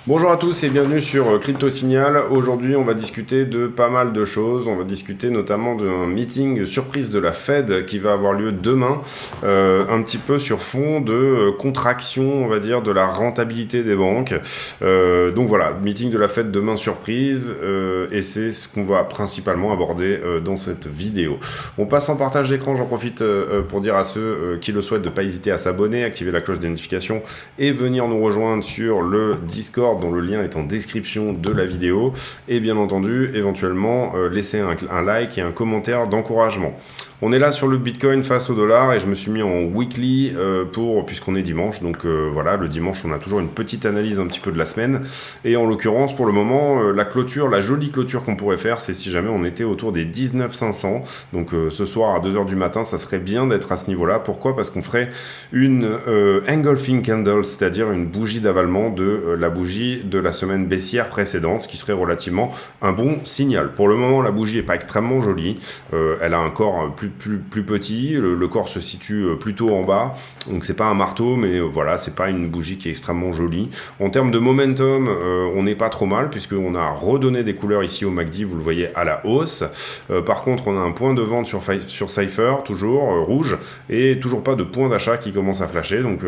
Bonjour à tous et bienvenue sur Crypto Signal. Aujourd'hui, on va discuter de pas mal de choses. On va discuter notamment d'un meeting surprise de la Fed qui va avoir lieu demain, un petit peu sur fond de contraction, on va dire, de la rentabilité des banques. Donc voilà, meeting de la Fed demain surprise, et c'est ce qu'on va principalement aborder dans cette vidéo. On passe en partage d'écran, j'en profite pour dire à ceux qui le souhaitent de ne pas hésiter à s'abonner, activer la cloche des notifications et venir nous rejoindre sur le Discord dont le lien est en description de la vidéo, et bien entendu éventuellement laisser un like et un commentaire d'encouragement. On est là sur le Bitcoin face au dollar et je me suis mis en weekly puisqu'on est dimanche, donc voilà, le dimanche on a toujours une petite analyse un petit peu de la semaine, et en l'occurrence pour le moment la jolie clôture qu'on pourrait faire, c'est si jamais on était autour des 19 500, donc ce soir à 2h du matin ça serait bien d'être à ce niveau là. Pourquoi? Parce qu'on ferait une engulfing candle, c'est-à-dire une bougie d'avalement de la bougie de la semaine baissière précédente, ce qui serait relativement un bon signal. Pour le moment la bougie est pas extrêmement jolie, elle a un corps plus petit, le corps se situe plutôt en bas, donc c'est pas un marteau, mais voilà, c'est pas une bougie qui est extrêmement jolie. En termes de momentum, on n'est pas trop mal, puisqu'on a redonné des couleurs ici au MACD, vous le voyez, à la hausse. Par contre, on a un point de vente sur Cypher, toujours rouge, et toujours pas de point d'achat qui commence à flasher, donc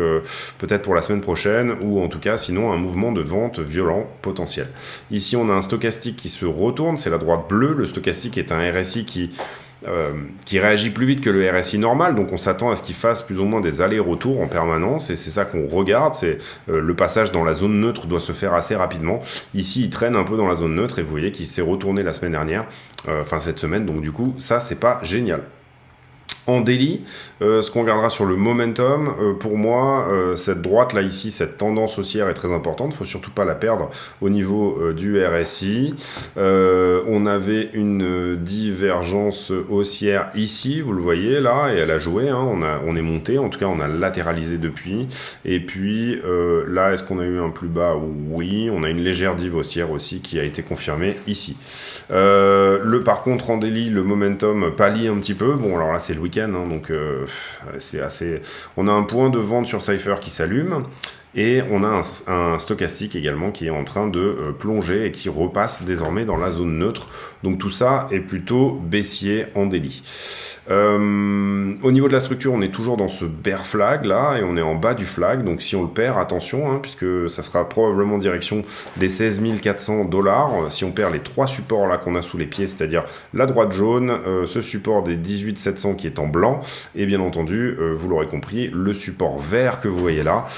peut-être pour la semaine prochaine, ou en tout cas, sinon, un mouvement de vente violent potentiel. Ici, on a un stochastique qui se retourne, c'est la droite bleue. Le stochastique est un RSI qui réagit plus vite que le RSI normal, donc on s'attend à ce qu'il fasse plus ou moins des allers-retours en permanence, et c'est ça qu'on regarde. C'est le passage dans la zone neutre doit se faire assez rapidement. Ici il traîne un peu dans la zone neutre, et vous voyez qu'il s'est retourné la semaine dernière, cette semaine, donc du coup ça c'est pas génial. En daily, ce qu'on regardera sur le momentum, pour moi, cette droite là ici, cette tendance haussière est très importante, il ne faut surtout pas la perdre au niveau du RSI. On avait une divergence haussière ici, vous le voyez là, et elle a joué, hein, on est monté, en tout cas on a latéralisé depuis, et puis là, est-ce qu'on a eu un plus bas? Oui, on a une légère div haussière aussi qui a été confirmée ici. Par contre en daily, le momentum pâlit un petit peu. Bon, alors là c'est le week-end, hein, donc c'est assez. On a un point de vente sur Cypher qui s'allume, et on a un stochastique également qui est en train de plonger et qui repasse désormais dans la zone neutre. Donc tout ça est plutôt baissier en daily. Au niveau de la structure, on est toujours dans ce bear flag là, et on est en bas du flag, donc si on le perd, attention, hein, puisque ça sera probablement direction des 16 400 $. Si on perd les trois supports là qu'on a sous les pieds, c'est-à-dire la droite jaune, ce support des 18 700 qui est en blanc, et bien entendu, vous l'aurez compris, le support vert que vous voyez là,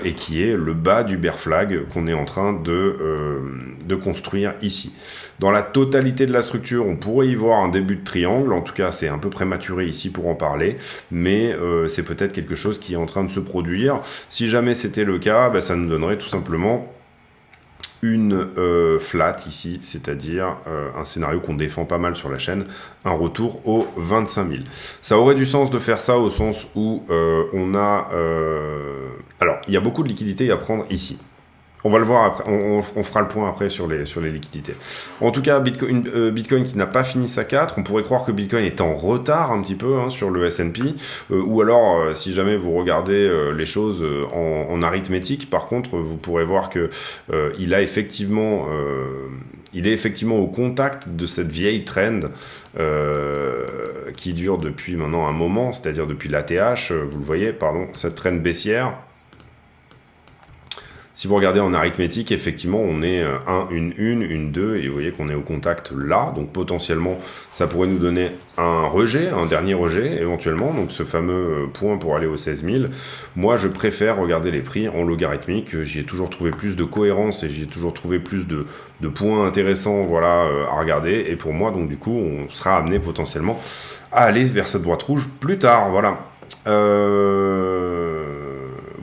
et qui est le bas du bear flag qu'on est en train de construire ici. Dans la totalité de la structure, on pourrait y voir un début de triangle, en tout cas c'est un peu prématuré ici pour en parler, mais c'est peut-être quelque chose qui est en train de se produire. Si jamais c'était le cas, ça nous donnerait tout simplement une flat ici, c'est-à-dire un scénario qu'on défend pas mal sur la chaîne, un retour aux 25 000. Ça aurait du sens de faire ça au sens où on a... Alors, il y a beaucoup de liquidités à prendre ici. On va le voir après, on fera le point après sur les liquidités. En tout cas, Bitcoin qui n'a pas fini sa 4, on pourrait croire que Bitcoin est en retard un petit peu, hein, sur le S&P, ou alors si jamais vous regardez les choses en arithmétique, par contre, vous pourrez voir que il est effectivement au contact de cette vieille trend qui dure depuis maintenant un moment, c'est-à-dire depuis l'ATH, vous le voyez, cette trend baissière. Si vous regardez en arithmétique, effectivement, on est une 2, et vous voyez qu'on est au contact là, donc potentiellement, ça pourrait nous donner un dernier rejet, éventuellement, donc ce fameux point pour aller aux 16 000. Moi, je préfère regarder les prix en logarithmique, j'y ai toujours trouvé plus de cohérence, et j'y ai toujours trouvé plus de points intéressants, voilà, à regarder, et pour moi, donc du coup, on sera amené potentiellement à aller vers cette droite rouge plus tard, voilà.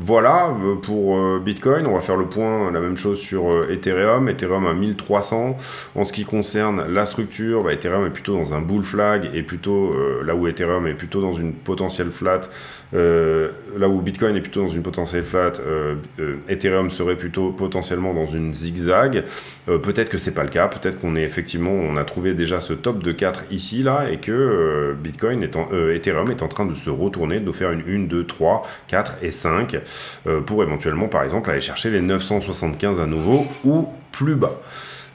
Voilà pour Bitcoin. On va faire le point, la même chose sur Ethereum. Ethereum à 1300. En ce qui concerne la structure, Ethereum est plutôt dans un bull flag et plutôt là où Ethereum est plutôt dans une potentielle flat. Là où Bitcoin est plutôt dans une potentielle flat, Ethereum serait plutôt potentiellement dans une zigzag. Peut-être que c'est pas le cas, peut-être qu'on est effectivement, on a trouvé déjà ce top de 4 ici là et que Ethereum est en train de se retourner, de nous faire une 1, 2, 3, 4 et 5 pour éventuellement par exemple aller chercher les 975 à nouveau ou plus bas.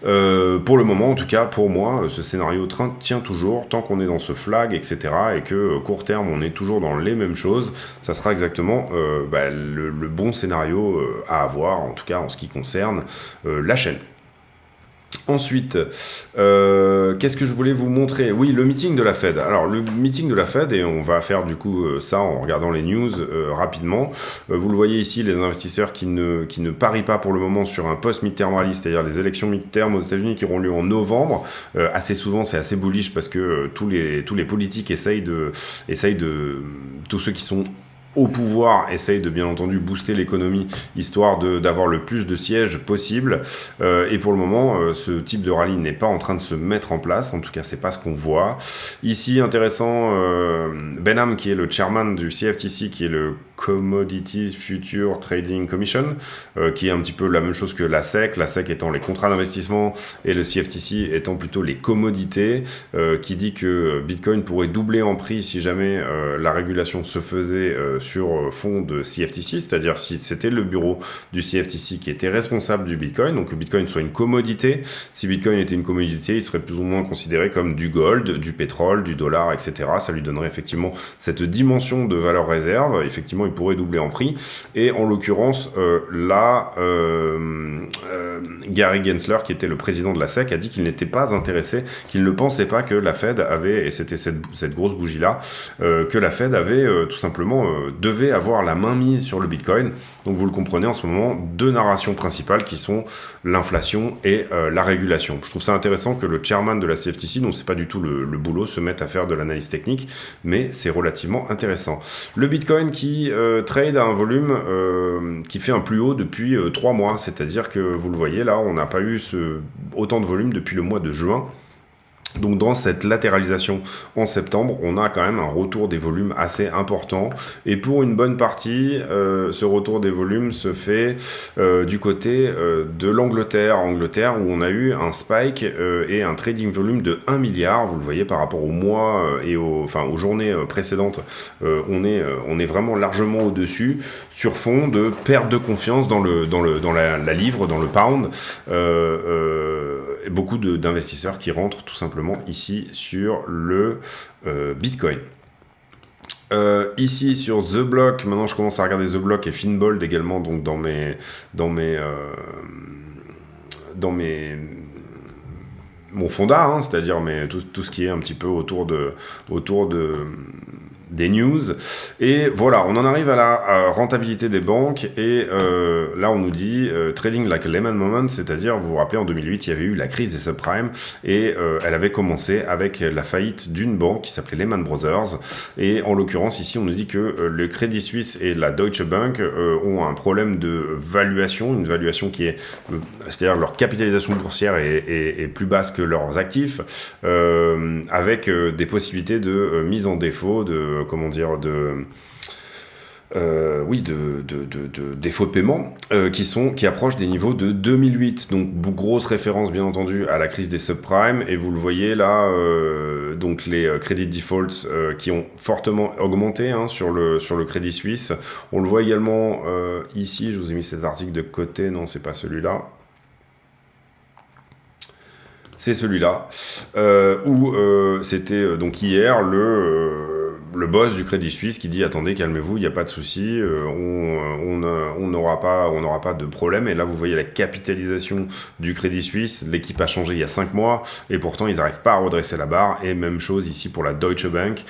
Pour le moment, en tout cas, pour moi, ce scénario tient toujours, tant qu'on est dans ce flag, etc., et que court terme, on est toujours dans les mêmes choses, ça sera exactement le bon scénario à avoir, en tout cas en ce qui concerne la chaîne. Ensuite, qu'est-ce que je voulais vous montrer? Oui, le meeting de la Fed. Alors, le meeting de la Fed, et on va faire du coup ça en regardant les news rapidement. Vous le voyez ici, les investisseurs qui ne parient pas pour le moment sur un post-midterm rally, c'est-à-dire les élections midterm aux États-Unis qui auront lieu en novembre. Assez souvent, c'est assez bullish parce que tous les politiques essayent de tous ceux qui sont au pouvoir essaye de bien entendu booster l'économie histoire d'avoir le plus de sièges possible et pour le moment ce type de rallye n'est pas en train de se mettre en place, en tout cas c'est pas ce qu'on voit ici. Intéressant, Benham qui est le chairman du CFTC, qui est le Commodities Future Trading Commission, qui est un petit peu la même chose que la SEC étant les contrats d'investissement et le CFTC étant plutôt les commodités, qui dit que Bitcoin pourrait doubler en prix si jamais la régulation se faisait sur fond de CFTC, c'est-à-dire si c'était le bureau du CFTC qui était responsable du Bitcoin, donc que Bitcoin soit une commodité. Si Bitcoin était une commodité, il serait plus ou moins considéré comme du gold, du pétrole, du dollar, etc. Ça lui donnerait effectivement cette dimension de valeur réserve. Effectivement, il pourrait doubler en prix. Et en l'occurrence, Gary Gensler, qui était le président de la SEC, a dit qu'il n'était pas intéressé, qu'il ne pensait pas que la Fed avait, et c'était cette grosse bougie-là, que la Fed avait tout simplement devait avoir la main mise sur le Bitcoin. Donc vous le comprenez, en ce moment, deux narrations principales qui sont l'inflation et la régulation. Je trouve ça intéressant que le chairman de la CFTC, dont c'est pas du tout le boulot, se mette à faire de l'analyse technique, mais c'est relativement intéressant. Le Bitcoin qui trade à un volume qui fait un plus haut depuis 3 mois, c'est-à-dire que vous le voyez là, on n'a pas eu autant de volume depuis le mois de juin. Donc dans cette latéralisation en septembre, on a quand même un retour des volumes assez important. Et pour une bonne partie, ce retour des volumes se fait du côté de l'Angleterre, où on a eu un spike et un trading volume de 1 milliard. Vous le voyez par rapport au mois et aux journées précédentes, on est vraiment largement au-dessus sur fond de perte de confiance dans la livre, dans le pound. Beaucoup d'investisseurs qui rentrent tout simplement ici sur le Bitcoin. Ici sur The Block, maintenant je commence à regarder The Block et Finbold également, donc dans mon fonda, hein, c'est-à-dire tout ce qui est un petit peu autour des news. Et voilà, on en arrive à la rentabilité des banques, et là on nous dit trading like a Lehman moment, c'est-à-dire, vous vous rappelez, en 2008 il y avait eu la crise des subprimes et elle avait commencé avec la faillite d'une banque qui s'appelait Lehman Brothers, et en l'occurrence ici on nous dit que le Crédit Suisse et la Deutsche Bank ont un problème de valuation, une valuation qui est, c'est-à-dire leur capitalisation boursière est plus basse que leurs actifs, avec des possibilités de mise en défaut, défauts de paiement qui approchent des niveaux de 2008. Donc grosse référence bien entendu à la crise des subprimes, et vous le voyez là, donc les credit defaults qui ont fortement augmenté hein, sur le Crédit Suisse. On le voit également ici, je vous ai mis cet article de côté, non c'est pas celui-là. C'est celui-là, où c'était donc hier le boss du Crédit Suisse qui dit attendez, calmez-vous, il n'y a pas de souci, on n'aura pas de problème. Et là vous voyez la capitalisation du Crédit Suisse, l'équipe a changé il y a 5 mois et pourtant ils n'arrivent pas à redresser la barre. Et même chose ici pour la Deutsche Bank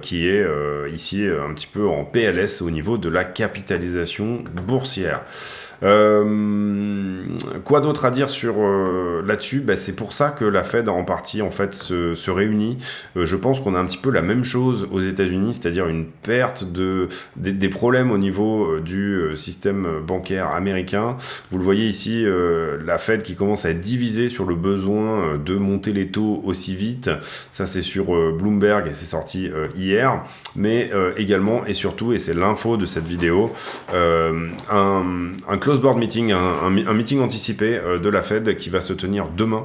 qui est ici un petit peu en PLS au niveau de la capitalisation boursière. Quoi d'autre à dire sur là-dessus? C'est pour ça que la Fed en partie en fait se réunit. Je pense qu'on a un petit peu la même chose aux États-Unis, c'est-à-dire une perte des problèmes au niveau du système bancaire américain. Vous le voyez ici, la Fed qui commence à être divisée sur le besoin de monter les taux aussi vite. Ça c'est sur Bloomberg et c'est sorti hier, mais également et surtout, et c'est l'info de cette vidéo, un close board meeting, un meeting anticipé de la Fed qui va se tenir demain.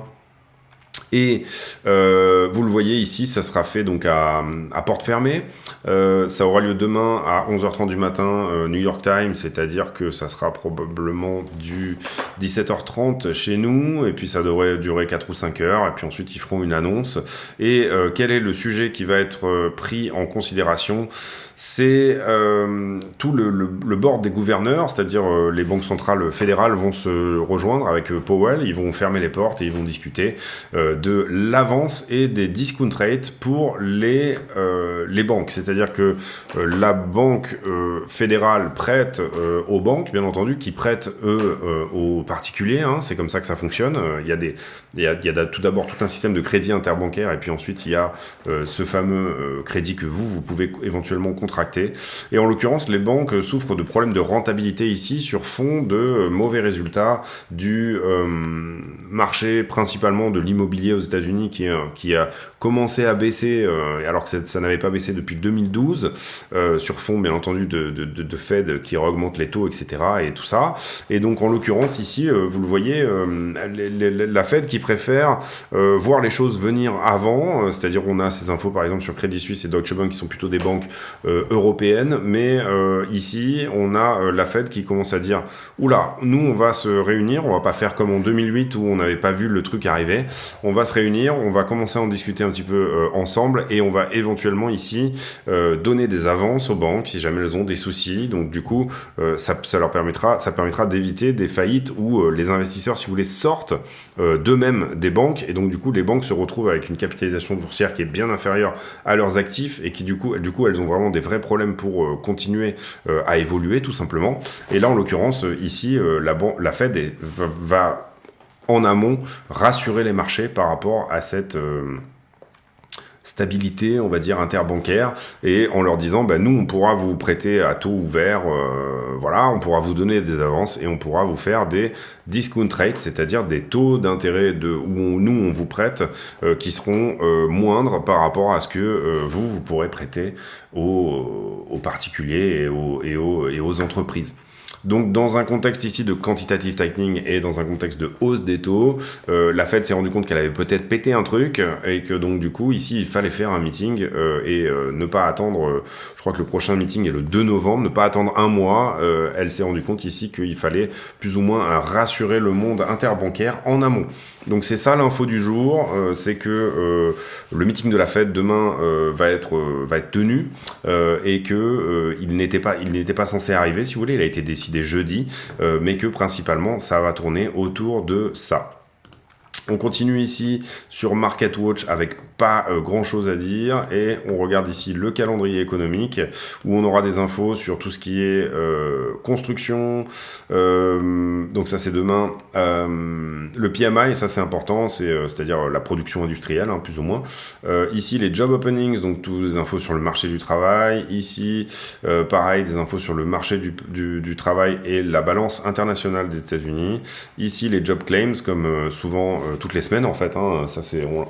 Et vous le voyez ici, ça sera fait donc à porte fermée. Ça aura lieu demain à 11h30 du matin, New York Time, c'est-à-dire que ça sera probablement du 17h30 chez nous, et puis ça devrait durer 4 ou 5 heures, et puis ensuite ils feront une annonce. Et quel est le sujet qui va être pris en considération? C'est tout le board des gouverneurs, c'est-à-dire les banques centrales fédérales vont se rejoindre avec Powell, ils vont fermer les portes et ils vont discuter de l'avance et des discount rates pour les banques. C'est-à-dire que la banque fédérale prête aux banques, bien entendu, qui prêtent eux aux particuliers, hein, c'est comme ça que ça fonctionne. Il y a tout d'abord tout un système de crédit interbancaire et puis ensuite il y a ce fameux crédit que vous pouvez éventuellement contracté. Et en l'occurrence, les banques souffrent de problèmes de rentabilité ici sur fond de mauvais résultats du marché principalement de l'immobilier aux États-Unis qui a commencé à baisser alors que ça n'avait pas baissé depuis 2012 sur fond bien entendu de Fed qui augmente les taux, etc. et tout ça. Et donc en l'occurrence ici, vous le voyez, la Fed qui préfère voir les choses venir avant, c'est-à-dire on a ces infos par exemple sur Credit Suisse et Deutsche Bank qui sont plutôt des banques européenne, mais ici on a la Fed qui commence à dire oula, nous on va se réunir, on va pas faire comme en 2008 où on n'avait pas vu le truc arriver, on va se réunir, on va commencer à en discuter un petit peu ensemble et on va éventuellement ici donner des avances aux banques si jamais elles ont des soucis. Donc du coup ça permettra d'éviter des faillites où les investisseurs, si vous voulez, sortent d'eux-mêmes des banques, et donc du coup les banques se retrouvent avec une capitalisation boursière qui est bien inférieure à leurs actifs et qui du coup elles ont vraiment des vrais problèmes pour continuer à évoluer tout simplement. Et là en l'occurrence ici la Fed va en amont rassurer les marchés par rapport à cette stabilité, on va dire, interbancaire, et en leur disant, nous, on pourra vous prêter à taux ouvert, voilà, on pourra vous donner des avances, et on pourra vous faire des discount rates, c'est-à-dire des taux d'intérêt nous, on vous prête, qui seront moindres par rapport à ce que vous pourrez prêter aux particuliers et aux entreprises. Donc dans un contexte ici de quantitative tightening et dans un contexte de hausse des taux, la Fed s'est rendu compte qu'elle avait peut-être pété un truc et que donc du coup ici il fallait faire un meeting et ne pas attendre, je crois que le prochain meeting est le 2 novembre, ne pas attendre un mois. Elle s'est rendu compte ici qu'il fallait plus ou moins rassurer le monde interbancaire en amont. Donc c'est ça l'info du jour, c'est que le meeting de la Fed demain va être tenu et que il n'était pas censé arriver, si vous voulez, il a été décidé jeudi, mais que principalement ça va tourner autour de ça. On continue ici sur MarketWatch avec pas grand chose à dire et on regarde ici le calendrier économique où on aura des infos sur tout ce qui est construction, donc ça c'est demain, le PMI, ça c'est important, c'est-à-dire la production industrielle, hein, plus ou moins, ici les job openings, donc toutes les infos sur le marché du travail, ici pareil, des infos sur le marché du travail et la balance internationale des États-Unis, ici les job claims comme souvent toutes les semaines en fait, hein, ça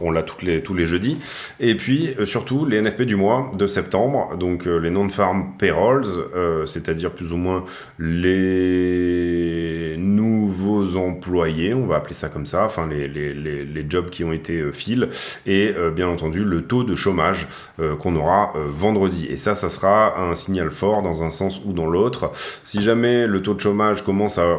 on l'a tous les jeudis, et puis surtout les NFP du mois de septembre, donc les non-farm payrolls, c'est-à-dire plus ou moins les nouveaux employés, on va appeler ça comme ça, enfin les jobs qui ont été fill, et bien entendu le taux de chômage qu'on aura vendredi, et ça sera un signal fort dans un sens ou dans l'autre. Si jamais le taux de chômage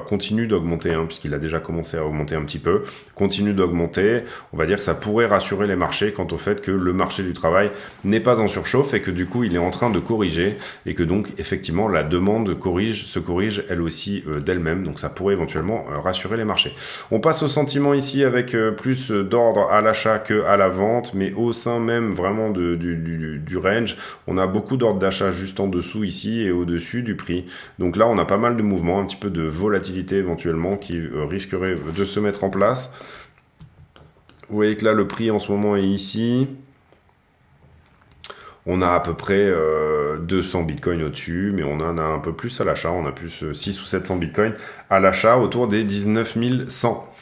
continue d'augmenter, hein, puisqu'il a déjà commencé à augmenter un petit peu, continue d'augmenter, on va dire que ça pourrait rassurer les marchés quant au fait que le marché du travail n'est pas en surchauffe et que du coup il est en train de corriger et que donc effectivement la demande se corrige elle aussi d'elle-même, donc ça pourrait éventuellement rassurer les marchés. On passe au sentiment ici avec plus d'ordre à l'achat qu'à la vente, mais au sein même vraiment du range, on a beaucoup d'ordres d'achat juste en dessous ici et au-dessus du prix. Donc là, on a pas mal de mouvements, un petit peu de volatilité éventuellement qui risquerait de se mettre en place. Vous voyez que là, le prix en ce moment est ici. On a à peu près 200 bitcoins au-dessus, mais on en a un peu plus à l'achat. On a plus 6 ou 700 bitcoins à l'achat autour des 19 100.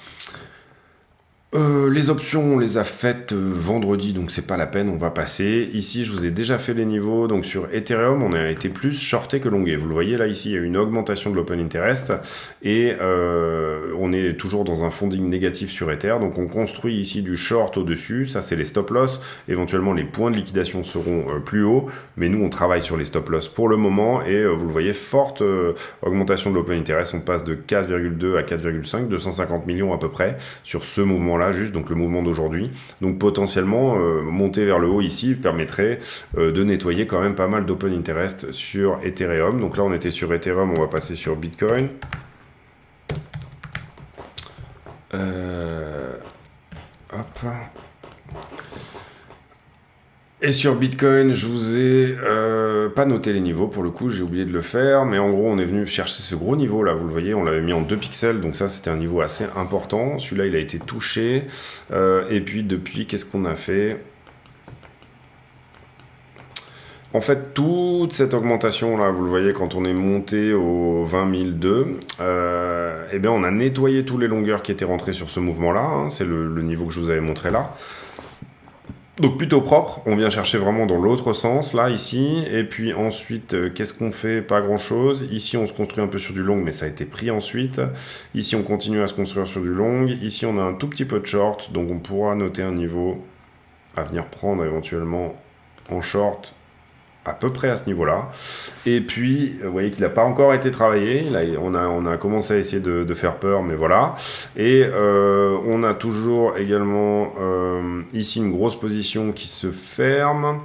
Les options, on les a faites vendredi, donc c'est pas la peine, on va passer. Ici, je vous ai déjà fait les niveaux, donc sur Ethereum, on a été plus shorté que longé. Vous le voyez là, ici, il y a une augmentation de l'open interest, et on est toujours dans un funding négatif sur Ether, donc on construit ici du short au-dessus, ça c'est les stop loss, éventuellement les points de liquidation seront plus hauts, mais nous on travaille sur les stop loss pour le moment, et vous le voyez, forte augmentation de l'open interest, on passe de 4,2 à 4,5, 250 millions à peu près, sur ce mouvement-là, juste, donc le mouvement d'aujourd'hui. Donc potentiellement, monter vers le haut ici permettrait de nettoyer quand même pas mal d'open interest sur Ethereum. Donc là, on était sur Ethereum, on va passer sur Bitcoin. Hop. Et sur Bitcoin, je vous ai pas noté les niveaux, pour le coup, j'ai oublié de le faire, mais en gros, on est venu chercher ce gros niveau là, vous le voyez, on l'avait mis en 2 pixels, donc ça, c'était un niveau assez important. Celui-là, il a été touché. Et puis, depuis, qu'est-ce qu'on a fait ? En fait, toute cette augmentation là, vous le voyez, quand on est monté au 20 002, eh bien, on a nettoyé tous les longueurs qui étaient rentrées sur ce mouvement-là, hein, c'est le niveau que je vous avais montré là. Donc plutôt propre, on vient chercher vraiment dans l'autre sens, là, ici, et puis ensuite, qu'est-ce qu'on fait? Pas grand-chose. Ici, on se construit un peu sur du long, mais ça a été pris ensuite. Ici, on continue à se construire sur du long. Ici, on a un tout petit peu de short, donc on pourra noter un niveau à venir prendre éventuellement en short, à peu près à ce niveau-là. Et puis, vous voyez qu'il n'a pas encore été travaillé. Là, on a commencé à essayer de faire peur, mais voilà. Et on a toujours également ici une grosse position qui se ferme.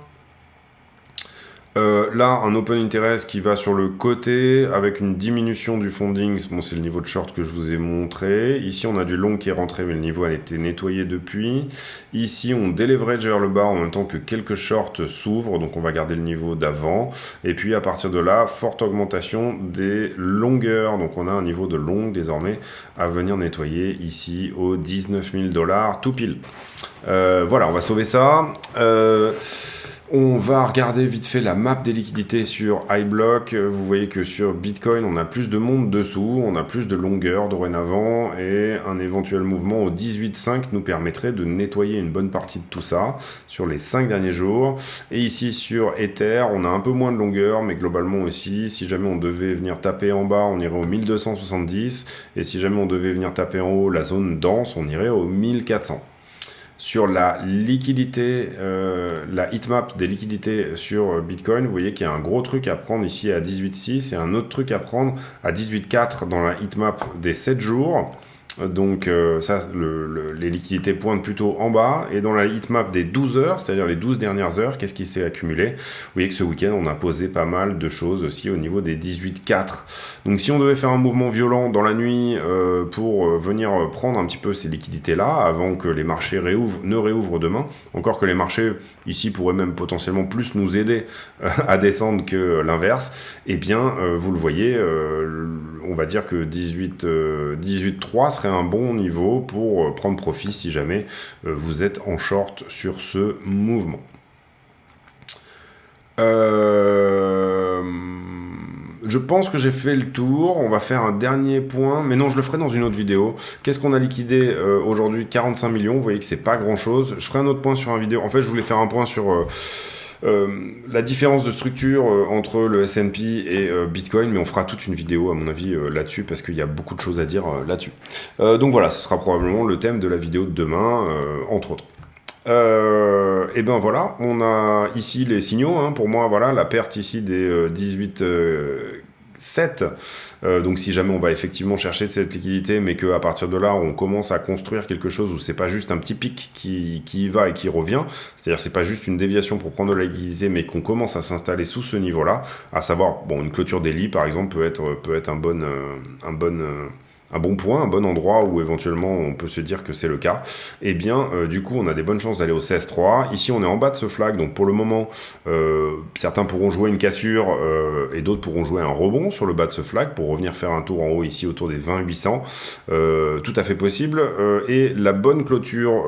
Là, un open interest qui va sur le côté avec une diminution du funding. Bon, c'est le niveau de short que je vous ai montré. Ici, on a du long qui est rentré, mais le niveau a été nettoyé depuis. Ici, on déleverage vers le bas en même temps que quelques shorts s'ouvrent. Donc, on va garder le niveau d'avant. Et puis, à partir de là, forte augmentation des longueurs. Donc, on a un niveau de long désormais à venir nettoyer ici aux 19 000 $, tout pile. Voilà, on va sauver ça. On va regarder vite fait la map des liquidités sur iBlock. Vous voyez que sur Bitcoin, on a plus de monde dessous, on a plus de longueur dorénavant, et un éventuel mouvement au 18,5 nous permettrait de nettoyer une bonne partie de tout ça sur les 5 derniers jours. Et ici sur Ether, on a un peu moins de longueur, mais globalement aussi, si jamais on devait venir taper en bas, on irait au 1270, et si jamais on devait venir taper en haut, la zone dense, on irait au 1400. Sur la liquidité, la heatmap des liquidités sur Bitcoin, vous voyez qu'il y a un gros truc à prendre ici à 18,6 et un autre truc à prendre à 18,4 dans la heatmap des 7 jours. Donc ça, les liquidités pointent plutôt en bas. Et dans la heatmap des 12 heures, c'est-à-dire les 12 dernières heures, qu'est-ce qui s'est accumulé? Vous voyez que ce week-end, on a posé pas mal de choses aussi au niveau des 18,4. Donc si on devait faire un mouvement violent dans la nuit pour venir prendre un petit peu ces liquidités-là, avant que les marchés ne réouvrent demain, encore que les marchés ici pourraient même potentiellement plus nous aider à descendre que l'inverse, eh bien, vous le voyez, on va dire que 18,3 serait un bon niveau pour prendre profit si jamais vous êtes en short sur ce mouvement. Je pense que j'ai fait le tour. On va faire un dernier point, mais non, je le ferai dans une autre vidéo. Qu'est-ce qu'on a liquidé aujourd'hui? 45 millions, vous voyez que c'est pas grand chose. Je ferai un autre point sur un vidéo. En fait, je voulais faire un point sur la différence de structure entre le S&P et Bitcoin, mais on fera toute une vidéo à mon avis là-dessus, parce qu'il y a beaucoup de choses à dire là-dessus. Donc voilà, ce sera probablement le thème de la vidéo de demain, entre autres. Et ben voilà, on a ici les signaux, hein, pour moi, voilà, la perte ici des 18,7. Donc si jamais on va effectivement chercher de cette liquidité, mais qu'à partir de là on commence à construire quelque chose où c'est pas juste un petit pic qui y va et qui revient, c'est-à-dire c'est pas juste une déviation pour prendre de la liquidité, mais qu'on commence à s'installer sous ce niveau-là, à savoir, bon, une clôture daily par exemple peut être un bon un bon point, un bon endroit où éventuellement on peut se dire que c'est le cas, et bien du coup on a des bonnes chances d'aller au 16-3. Ici on est en bas de ce flag, donc pour le moment certains pourront jouer une cassure et d'autres pourront jouer un rebond sur le bas de ce flag pour revenir faire un tour en haut ici autour des 20 800, tout à fait possible, et la bonne clôture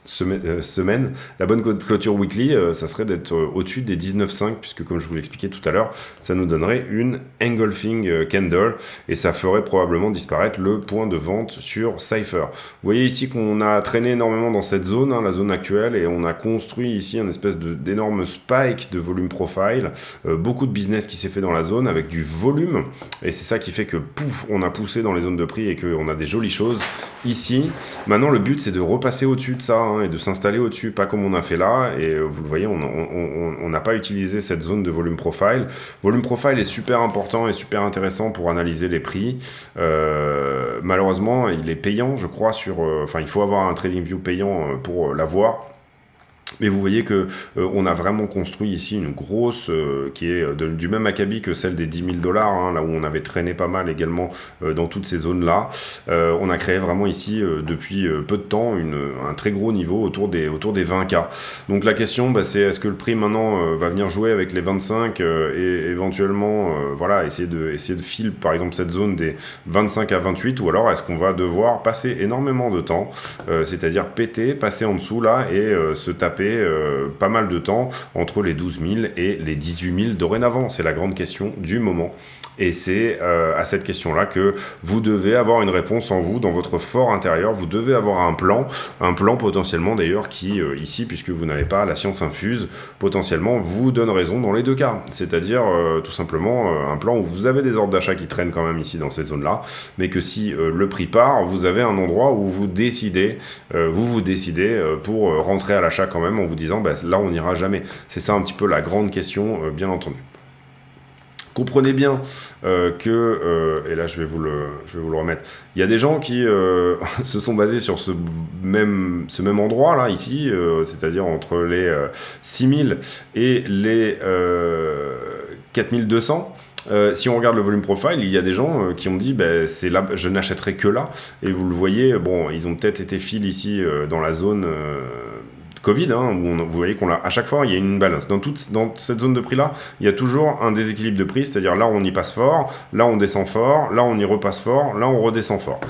semaine, la bonne clôture weekly, ça serait d'être au-dessus des 19,5, puisque comme je vous l'expliquais tout à l'heure, ça nous donnerait une engulfing candle, et ça ferait probablement disparaître le point de vente sur Cypher. Vous voyez ici qu'on a traîné énormément dans cette zone, hein, la zone actuelle, et on a construit ici un espèce d'énorme spike de volume profile, beaucoup de business qui s'est fait dans la zone avec du volume, et c'est ça qui fait que pouf, on a poussé dans les zones de prix et qu'on a des jolies choses ici. Maintenant le but c'est de repasser au-dessus de ça, hein, et de s'installer au-dessus, pas comme on a fait là, et vous le voyez, on n'a pas utilisé cette zone de volume profile. Volume profile est super important et super intéressant pour analyser les prix. Malheureusement il est payant, je crois, enfin il faut avoir un TradingView payant pour l'avoir. Mais vous voyez que on a vraiment construit ici une grosse qui est du même acabit que celle des 10 000 $, hein, là où on avait traîné pas mal également dans toutes ces zones-là. On a créé vraiment ici depuis peu de temps un très gros niveau autour des 20K. Donc la question, c'est est-ce que le prix maintenant va venir jouer avec les 25 et éventuellement voilà, essayer de filer par exemple cette zone des 25 à 28, ou alors est-ce qu'on va devoir passer énormément de temps, c'est-à-dire péter, passer en dessous là et se taper pas mal de temps entre les 12 000 et les 18 000 dorénavant. C'est la grande question du moment. Et c'est à cette question-là que vous devez avoir une réponse en vous, dans votre fort intérieur. Vous devez avoir un plan potentiellement d'ailleurs qui, ici, puisque vous n'avez pas la science infuse, potentiellement vous donne raison dans les deux cas. C'est-à-dire tout simplement un plan où vous avez des ordres d'achat qui traînent quand même ici dans cette zone-là, mais que si le prix part, vous avez un endroit où vous décidez pour rentrer à l'achat quand même en vous disant là on n'ira jamais. C'est ça un petit peu la grande question, bien entendu. Comprenez bien et là je vais vous le remettre, il y a des gens qui se sont basés sur ce même endroit là ici, c'est-à-dire entre les 6000 et les 4200. Si on regarde le volume profile, il y a des gens qui ont dit c'est là, je n'achèterai que là, et vous le voyez, bon, ils ont peut-être été files ici dans la zone Covid, hein, où vous voyez à chaque fois il y a une balance. Dans cette zone de prix là, il y a toujours un déséquilibre de prix, c'est-à-dire là on y passe fort, là on descend fort, là on y repasse fort, là on redescend fort.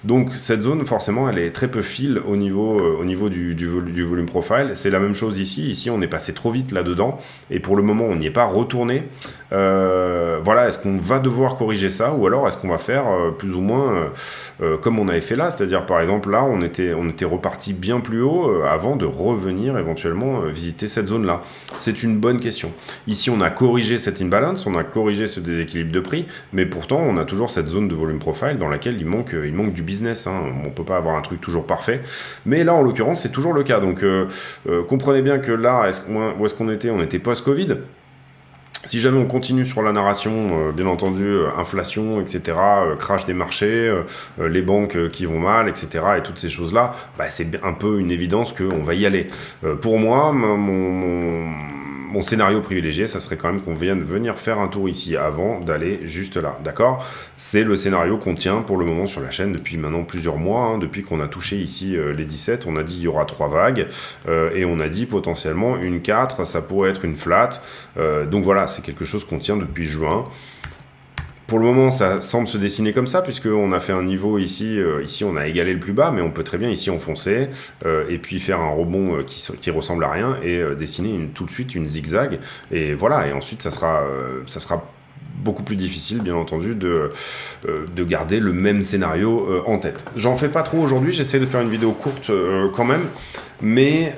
Donc cette zone forcément elle est très peu file au niveau du volume profile. C'est la même chose ici on est passé trop vite là-dedans, et pour le moment on n'y est pas retourné. Voilà, est-ce qu'on va devoir corriger ça, ou alors est-ce qu'on va faire plus ou moins comme on avait fait là, c'est-à-dire par exemple là on était reparti bien plus haut avant de revenir éventuellement visiter cette zone là. C'est une bonne question. Ici on a corrigé cette imbalance, on a corrigé ce déséquilibre de prix, mais pourtant on a toujours cette zone de volume profile dans laquelle il manque du business, hein. On peut pas avoir un truc toujours parfait, mais là en l'occurrence c'est toujours le cas. Donc comprenez bien que là où est-ce qu'on était, on était post-Covid. Si jamais on continue sur la narration, bien entendu, inflation, etc., crash des marchés, les banques qui vont mal, etc., et toutes ces choses-là, c'est un peu une évidence qu'on va y aller. Pour moi, mon scénario privilégié, ça serait quand même qu'on vienne venir faire un tour ici avant d'aller juste là, d'accord? C'est le scénario qu'on tient pour le moment sur la chaîne depuis maintenant plusieurs mois, hein, depuis qu'on a touché ici les 17, on a dit il y aura 3 vagues, et on a dit potentiellement une 4, ça pourrait être une flat, donc voilà, c'est quelque chose qu'on tient depuis juin. Pour le moment, ça semble se dessiner comme ça, puisqu'on a fait un niveau ici, ici on a égalé le plus bas, mais on peut très bien ici enfoncer, et puis faire un rebond qui ressemble à rien, et dessiner tout de suite une zigzag, et voilà, et ensuite ça sera beaucoup plus difficile, bien entendu, de garder le même scénario en tête. J'en fais pas trop aujourd'hui, j'essaie de faire une vidéo courte quand même, mais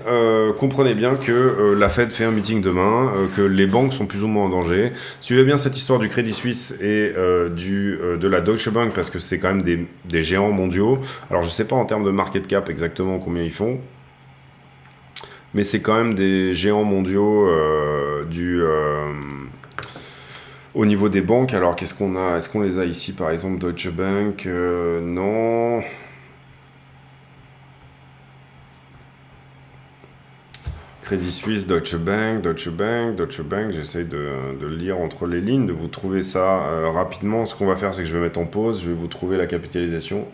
comprenez bien que la Fed fait un meeting demain, que les banques sont plus ou moins en danger. Suivez bien cette histoire du Crédit Suisse et de la Deutsche Bank, parce que c'est quand même des géants mondiaux. Alors je sais pas en termes de market cap exactement combien ils font, mais c'est quand même des géants mondiaux au niveau des banques. Alors qu'est-ce qu'on a? Est-ce qu'on les a ici par exemple? Deutsche Bank, non. Crédit Suisse, Deutsche Bank, j'essaye de le lire entre les lignes, de vous trouver ça rapidement. Ce qu'on va faire, c'est que je vais mettre en pause, je vais vous trouver la capitalisation.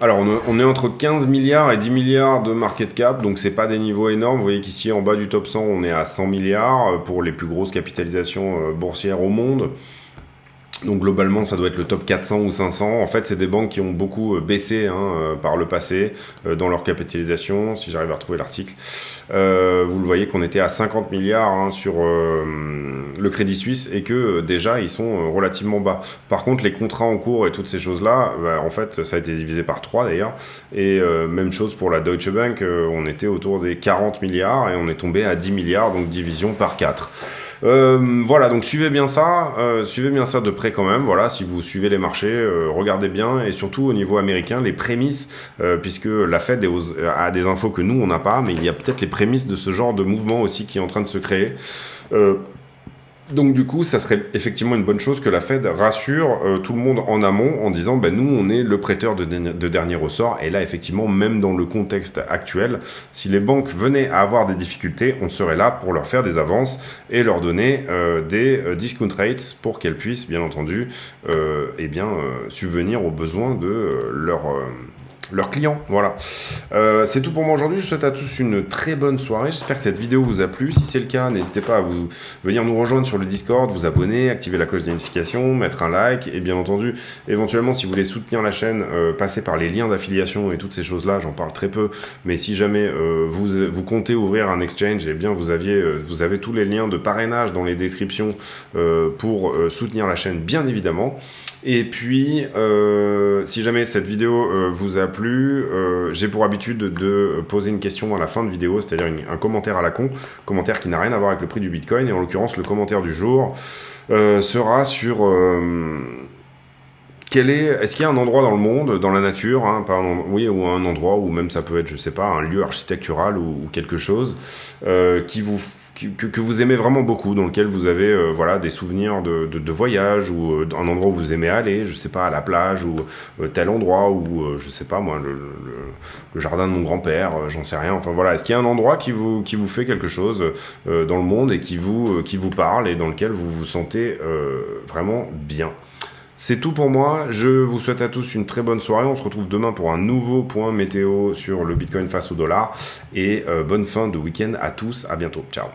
Alors, on est entre 15 milliards et 10 milliards de market cap, donc c'est pas des niveaux énormes. Vous voyez qu'ici, en bas du top 100, on est à 100 milliards pour les plus grosses capitalisations boursières au monde. Donc globalement, ça doit être le top 400 ou 500. En fait, c'est des banques qui ont beaucoup baissé par le passé dans leur capitalisation. Si j'arrive à retrouver l'article, vous le voyez qu'on était à 50 milliards sur le Crédit Suisse et que déjà, ils sont relativement bas. Par contre, les contrats en cours et toutes ces choses-là, en fait, ça a été divisé par 3 d'ailleurs. Et même chose pour la Deutsche Bank, on était autour des 40 milliards et on est tombé à 10 milliards, donc division par 4. Voilà, donc suivez bien ça de près quand même. Voilà, si vous suivez les marchés, regardez bien et surtout au niveau américain les prémices, puisque la Fed a des infos que nous on n'a pas, mais il y a peut-être les prémices de ce genre de mouvement aussi qui est en train de se créer. Donc du coup, ça serait effectivement une bonne chose que la Fed rassure tout le monde en amont en disant nous, on est le prêteur de dernier ressort. Et là, effectivement, même dans le contexte actuel, si les banques venaient à avoir des difficultés, on serait là pour leur faire des avances et leur donner des discount rates pour qu'elles puissent, bien entendu, subvenir aux besoins de leurs clients. Voilà. C'est tout pour moi aujourd'hui. Je souhaite à tous une très bonne soirée. J'espère que cette vidéo vous a plu. Si c'est le cas, n'hésitez pas à venir nous rejoindre sur le Discord, vous abonner, activer la cloche des notifications, mettre un like et bien entendu, éventuellement, si vous voulez soutenir la chaîne, passez par les liens d'affiliation et toutes ces choses-là. J'en parle très peu, mais si jamais vous comptez ouvrir un exchange, eh bien vous avez tous les liens de parrainage dans les descriptions pour soutenir la chaîne, bien évidemment. Et puis, si jamais cette vidéo vous a plu, j'ai pour habitude de poser une question à la fin de vidéo, c'est-à-dire un commentaire à la con, commentaire qui n'a rien à voir avec le prix du Bitcoin, et en l'occurrence, le commentaire du jour sera sur... est-ce qu'il y a un endroit dans le monde, dans la nature, ou un endroit, ou même ça peut être, je sais pas, un lieu architectural ou quelque chose, que vous aimez vraiment beaucoup, dans lequel vous avez des souvenirs de voyage, ou un endroit où vous aimez aller, je sais pas, à la plage, ou tel endroit, ou je sais pas moi, le jardin de mon grand-père, j'en sais rien, enfin voilà, est-ce qu'il y a un endroit qui vous fait quelque chose dans le monde et qui vous parle et dans lequel vous vous sentez vraiment bien? C'est tout pour moi, je vous souhaite à tous une très bonne soirée, on se retrouve demain pour un nouveau point météo sur le Bitcoin face au dollar, et bonne fin de week-end à tous, à bientôt, ciao.